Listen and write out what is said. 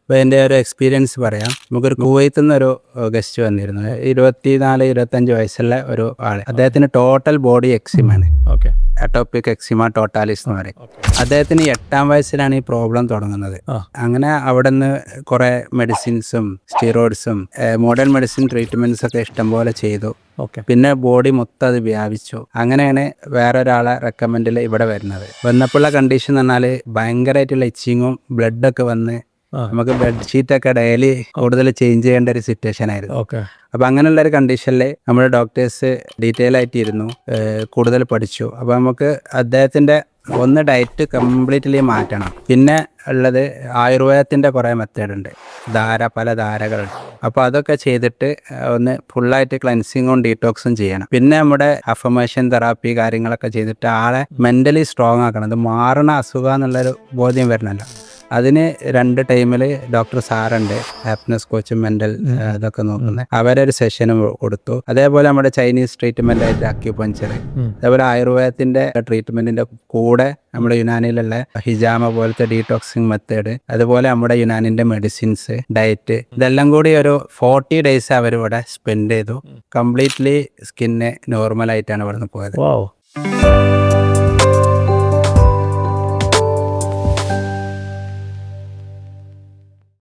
അപ്പോൾ എൻ്റെ ഒരു എക്സ്പീരിയൻസ് പറയാം. നമുക്കൊരു കുവൈത്തിൽ നിന്നൊരു ഗസ്റ്റ് വന്നിരുന്നു. 24-25 വയസ്സുള്ള ഒരു ആൾ. അദ്ദേഹത്തിന് ടോട്ടൽ ബോഡി എക്സിമാണ്. ഓക്കെ. അറ്റോപ്പിക് എക്സിമ ടോട്ടാലിസ് എന്ന് പറയും. അദ്ദേഹത്തിന് 8ാം വയസ്സിലാണ് ഈ പ്രോബ്ലം തുടങ്ങുന്നത്. അങ്ങനെ അവിടെ നിന്ന് കുറേ മെഡിസിൻസും സ്റ്റിറോയിഡ്സും മോഡേൺ മെഡിസിൻ ട്രീറ്റ്മെൻറ്റ്സ് ഒക്കെ ഇഷ്ടംപോലെ ചെയ്തു. പിന്നെ ബോഡി മൊത്തം അത് വ്യാപിച്ചു. അങ്ങനെയാണ് വേറൊരാളെ റെക്കമെൻഡിൽ ഇവിടെ വരുന്നത്. വന്നപ്പോഴുള്ള കണ്ടീഷൻ എന്ന് പറഞ്ഞാൽ ഭയങ്കരമായിട്ടുള്ള ഇച്ചിങ്ങും ബ്ലഡൊക്കെ വന്ന് നമുക്ക് ബെഡ്ഷീറ്റൊക്കെ ഡെയിലി കൂടുതൽ ചേഞ്ച് ചെയ്യേണ്ട ഒരു സിറ്റുവേഷൻ ആയിരുന്നു. അപ്പോൾ അങ്ങനെയുള്ള ഒരു കണ്ടീഷനിൽ നമ്മുടെ ഡോക്ടേഴ്സ് ഡീറ്റെയിൽ ആയിട്ടിരുന്നു, കൂടുതൽ പഠിച്ചു. അപ്പോൾ നമുക്ക് അദ്ദേഹത്തിൻ്റെ ഒന്ന് ഡയറ്റ് കംപ്ലീറ്റ്ലി മാറ്റണം. പിന്നെ ഉള്ളത് ആയുർവേദത്തിൻ്റെ കുറേ മെത്തേഡുണ്ട്, പല ധാരകളുണ്ട്. അപ്പോൾ അതൊക്കെ ചെയ്തിട്ട് ഒന്ന് ഫുള്ളായിട്ട് ക്ലെൻസിങ്ങും ഡീറ്റോക്സും ചെയ്യണം. പിന്നെ നമ്മുടെ അഫർമേഷൻ തെറാപ്പി കാര്യങ്ങളൊക്കെ ചെയ്തിട്ട് ആളെ മെൻ്റലി സ്ട്രോങ് ആക്കണം. ഇത് മാറണ അസുഖം എന്നുള്ളൊരു ബോധ്യം വരണമല്ലോ. അതിന് 2 ടൈമിൽ ഡോക്ടർ സാറുണ്ട്, ഹാപ്പിനെസ് കോച്ചും മെൻ്റൽ ഇതൊക്കെ നോക്കുന്നത്. അവരൊരു സെഷനും കൊടുത്തു. അതേപോലെ നമ്മുടെ ചൈനീസ് ട്രീറ്റ്മെൻ്റ് ആയിട്ട് അക്യുപഞ്ചർ, അതേപോലെ ആയുർവേദത്തിൻ്റെ ട്രീറ്റ്മെൻറ്റിൻ്റെ കൂടെ നമ്മുടെ യുനാനിലുള്ള ഹിജാമ പോലത്തെ ഡീടോക്സിങ് മെത്തേഡ്, അതുപോലെ നമ്മുടെ യുനാനിൻ്റെ മെഡിസിൻസ്, ഡയറ്റ്, ഇതെല്ലാം കൂടി ഒരു 40 ഡേയ്സ് അവരിവിടെ സ്പെൻഡ് ചെയ്തു. കംപ്ലീറ്റ്ലി സ്കിന്ന് നോർമലായിട്ടാണ് ഇവിടെ നിന്ന് പോയത്.